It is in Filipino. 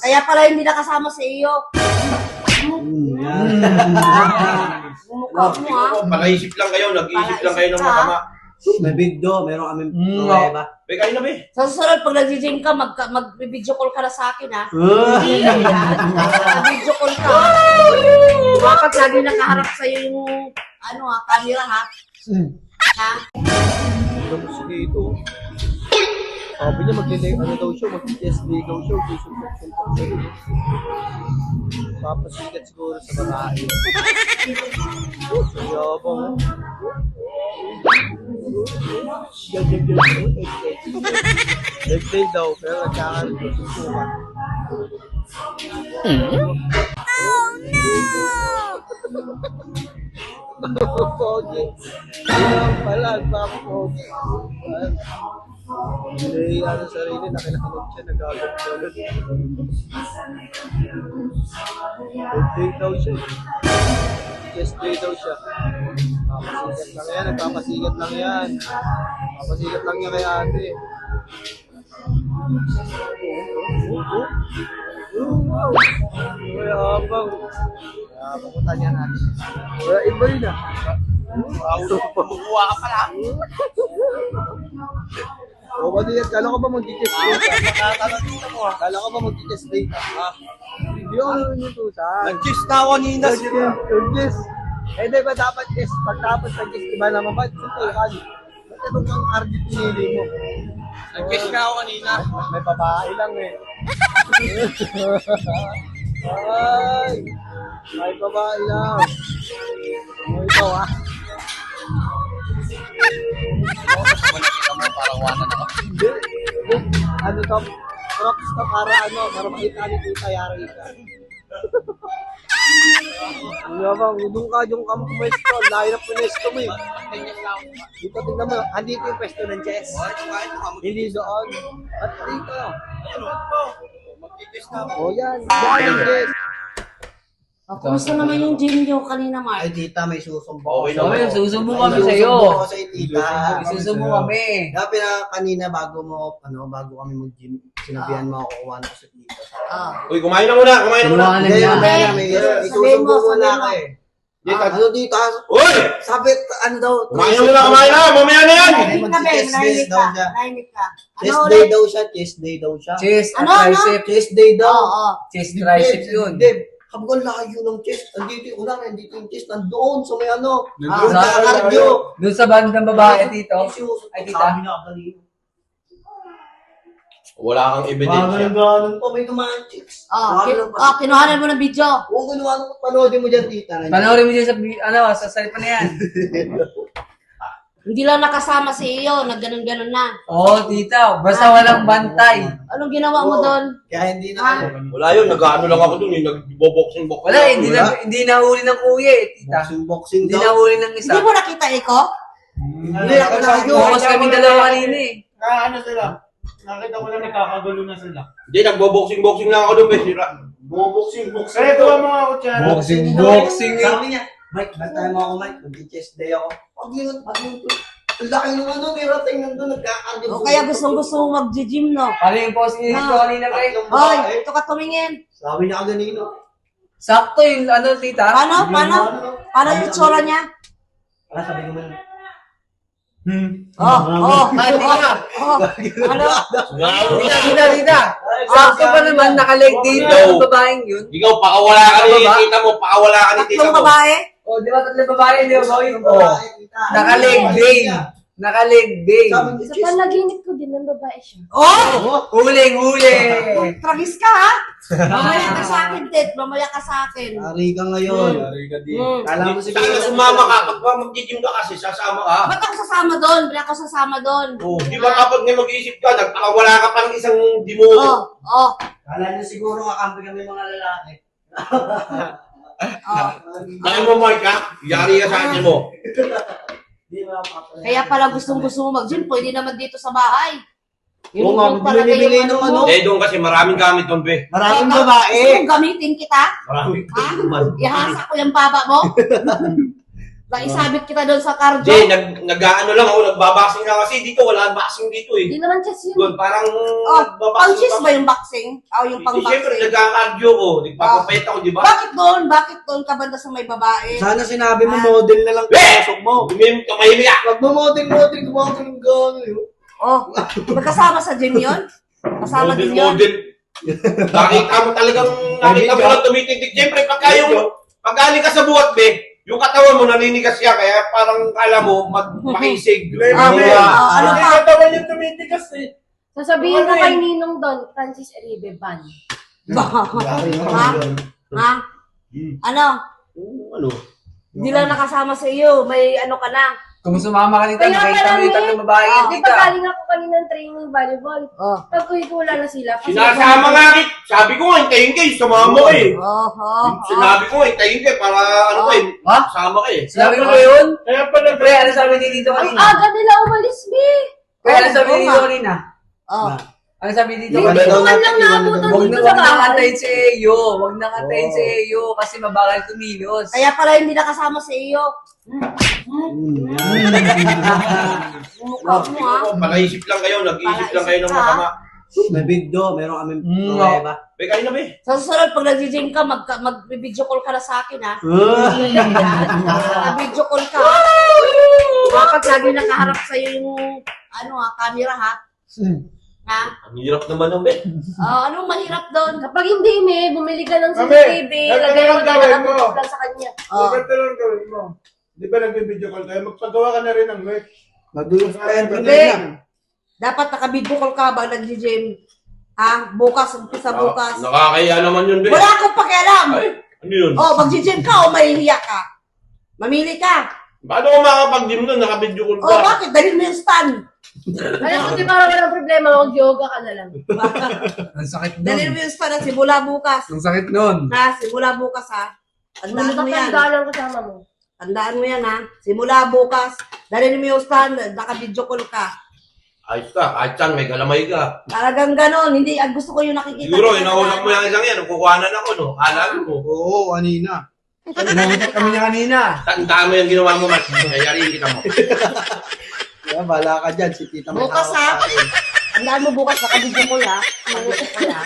Kaya pala hindi nakasama sa iyo. Mukha mo ha. Panaisip lang kayo, nag-iisip lang kayo ng masama. May video, meron kami pruweba. Be, kayo na be. Sa susunod, pag nag-gym ka, mag-video call ka na sa akin ha. Mag-video call ka. Dapat lagi nakaharap sa'yo yung camera ha. Ha? Sige ito. Sabi niya mag-delay daw siya, mag-SB daw siya, papasikat siguro sa babae. Sayabang. Nag-play daw, pero nagkakaroon ko susukan. Pogi. Pala, pogi. Hindi, sarili, nakinakalag siya, nag-agad-agad. Birthday daw siya. Yes day daw siya. Nagpapasigat lang yan. Papasigat lang niya kay ate. Kaya habang. Papunta niya natin. Wala, iba yun ah. Buwa ka pala. O, pati kala ko ba mag-test date? Kala ko ba mag-test date? Hindi ako naman yung tusan. Nag-kiss na ako kanina sila. Nag-kiss. Eh, di ba dapat kiss? Pagtapos nag-kiss, diba naman ba? Suntukan. Ba't itong ang RG pinili mo? Nag-kiss na ako kanina. May babae lang eh. Ay! May babae lang. O, ikaw ah. Hindi. Ano to? Props na para para makita ni Tita Yari ka. Ano ba? Udong ka yung pwesto. Layo na pwesto mo eh. Dito tingnan mo. Andito yung pwesto ng chess. Hindi doon. At dito. Mag-kiss na ako. O yan. Yan yung chess. Kumusta naman yung gym nyo kanina, Mark? Ay, tita, may susumbong. Okay naman. Susubo kami sa'yo. Susumbong ako sa'yo, tita. Susubo kami. Dapat na kanina bago kami mag-gym, sinabihan mo ako kuha na ko sa tita. Uy, kumain na muna, kumain na muna. Hindi, may isusumbong mo na ako eh. Ano dito? Uy! Sabi, daw? Kumain na muna, kumain na. Mamaya na yan. Nahimik ka, Ben. Nahimik ka. Nahimik ka. Chest day daw siya, chest day daw siya. Chest, Ano? tricep. Chest day daw. Oo. Chest, tricep yun. Hindi. Habang layo ng chest, andito yung ulan, andito yung chest, nandoon sa may ano. Sa cardio. Doon sa bandang babae, tito. Ay, tita. Sabi niya kanina. Wala kang ebidensya. Ganun pa, may dumaan chicks. Kinuhanan mo ng video. Oo, kinuha ko, panoodin mo dyan, tita. Panoorin mo dyan sa cellphone na yan. Hindi lang nakasama si iyo, nagganon-ganon na. Oo, tita. Basta walang bantay. Anong ginawa mo doon? Kaya hindi na. Wala yun, nag-ano lang ako dun, nag-boxing-boxing. Wala, hindi nahuli ng kuya eh, tita. Boxing Hindi daw. nahuli ng isa. Hindi mo nakita, Iko? Hindi, ako na yun. Focus kami dalawa kanina eh. Ano sila? Nakita ko lang nagkakagulo na sila. Hindi, nag-boxing-boxing lang ako dun, sira. Boxing. Kaya tuwa mo ako dyan. Boxing eh. Sabi niya, Mike, bantayan mo ako, Mike. Mag-chest day ako. Pag yun, ang laki nung nirating nandun, nagkakardio. O kaya gustong-gusto mo mag-gym, no? Ano yung posing nito kanina ba eh? Hoy, ito ka tumingin. Sabi niya kanino. Sakto yung tita. Paano? Paano yung tsura niya? Sabi ko man. Tita. Sakto pa naman, nakaleg dito yung babaeng yun. Ikaw, pakawala ka ni tita mo, pakawala ka ni tita Tatlong mo. babae? O, di ba tatlong babae, di ba boy? O, nakaleg day. Nakaleg day. Sa panaginip ko din ng babae siya. Oh! Huling. Tragis ka, ha? Mamaya ka sa akin, Ted. Mamaya ka sa akin. Ari ka ngayon. Kala mo siguro. Sana sumama ka, pag mag-gym ka kasi, sasama ka. Ba't ako sasama doon? Ba't ako sasama doon? Oh, di ba kapag may mag-iisip ka, nagpakawala ka pa ng isang demonyo. Kala niyo siguro kakampi kami mga lalaki. Kaya mo, Mark, ha? Yari ka sa akin mo. Kaya pala gustong-gusto mo mag-gym, pwede naman dito sa bahay. Oo nga, bili-bili ng ano. Eh, doon kasi maraming gamit doon, be. Maraming Gusto babae. mong gamitin kita? Maraming. Ha? Ihasa ko yung baba mo? Naisabit kita doon sa cardio. Hindi, nag-ano lang ako, nagbaboxing nga kasi dito, wala boxing dito eh. Hindi naman chess yun. Doon, parang Oh, pang-cheese ba yung boxing? O yung Hindi, siyempre, pang-boxing? nagka-cardio ko, nagpapapayat ako, di ba? Bakit doon? Bakit doon ka banda sa may babae? Sana sinabi mo model na lang pasok mo. Tumahimik ka! Wag mo model, gumawa ka ng gano'n. Oh, magkasama sa gym yun? Kasama din yun? Model. Nakita mo talagang, nakita mo lang tumitindig. Siyempre, pagkaling ka sa buhat, be, yung katawan mo naninigas siya, kaya parang kala mo, makisig. Ah, ano Hindi pa? katawan yung tumitigas eh. Sasabihin ko Ano kay yun? Ninong doon, Francis Eribe ban. Ha? Ha? Ano? Ano? Hindi lang nakasama sa iyo. May ano ka na. Kung sumama ka dito, Kaya nakita pala mo yung tatlong babae Ah, yan, Di tita. ba galing ako kanina ng training volleyball? Oh. Pag kuhikula na sila. kasi- Sinasama nga rin. Sabi ko nga, hintayin kayo, sumama mo eh. Oh. Sinabi ko nga, hintayin kayo para ano kayo, Ha? sama kayo. Sinabi mo ba yun? Kaya pala, Pre, ano sabi ni Tito Ang kanina? aga nila umalis, be. Pre, ano sabi ni Oo Tito nga. kanina? Oh. Ano sabi ni Tito Hindi kanina? ko man lang naabutan Huwag dito na sa huwag na bahay. kantayin si Eyo. Huwag na kantayin si Eyo kasi mabagal kumilos. Kaya pala hindi nakasama sa iyo. Mukha mo ha. Palaisip lang kayo, nag-iisip lang kayo ng Palaisip ka. masama. May video, meron kami Mm, pruweba. Be, kayo na be. Sa susunod, pag nag-gym ka, mag-video call ka na sa akin ha. Mag-video call ka. Dapat lagi nakaharap sa iyo yung camera ha. Ha? Ang hirap naman ng be. Anong mahirap doon? Kapag hindi, me, bumili ka ng Kami, CCTV, ganito lagay mo lang gawin mo. na sa kanya. Oh. Ganito lang gawin mo. Di ba nag-video call tayo? Magpagawa ka na rin ng work. Mag-do spend Hindi. Dapat naka-video call ka ba nag-gym? Ha? Bukas, umpisa bukas. Nakakaya naman yun be. Wala akong pakialam. Ay, ano yun? Oh, mag-gym ka o mahihiya ka? Mamili ka. Paano ko makakapag-gym doon? Naka-video call Oh, ka. bakit? Dalhin mo yung stand. Alam ko, di ba walang problema, mag-yoga ka na lang. Ang sakit Dalhin mo yung stand at simula bukas. Ang sakit nun. Ha? Simula bukas ha. Tandaan mo yan. Matatandaan ang kasama mo. Tandaan mo yan ha. Simula bukas. Dalhin mo yung stand. Naka-video call ka. Ayos ka, kahit saan, may kalamay ka. Talagang ganon. Hindi, gusto ko yung nakikita. Siguro, inaulak mo yung isang yan, kukuhanan ako, no? Alam mo. Oo, kanina. Pinangitak kami niya kanina. Tandaan mo yung ginawa mo, Matt. Kayariin kita mo. Kaya bala ka dyan, si tita may Bukas, tawag ha? sa akin. Tandaan mo bukas. Naka-video call ha. Naka-video call ha.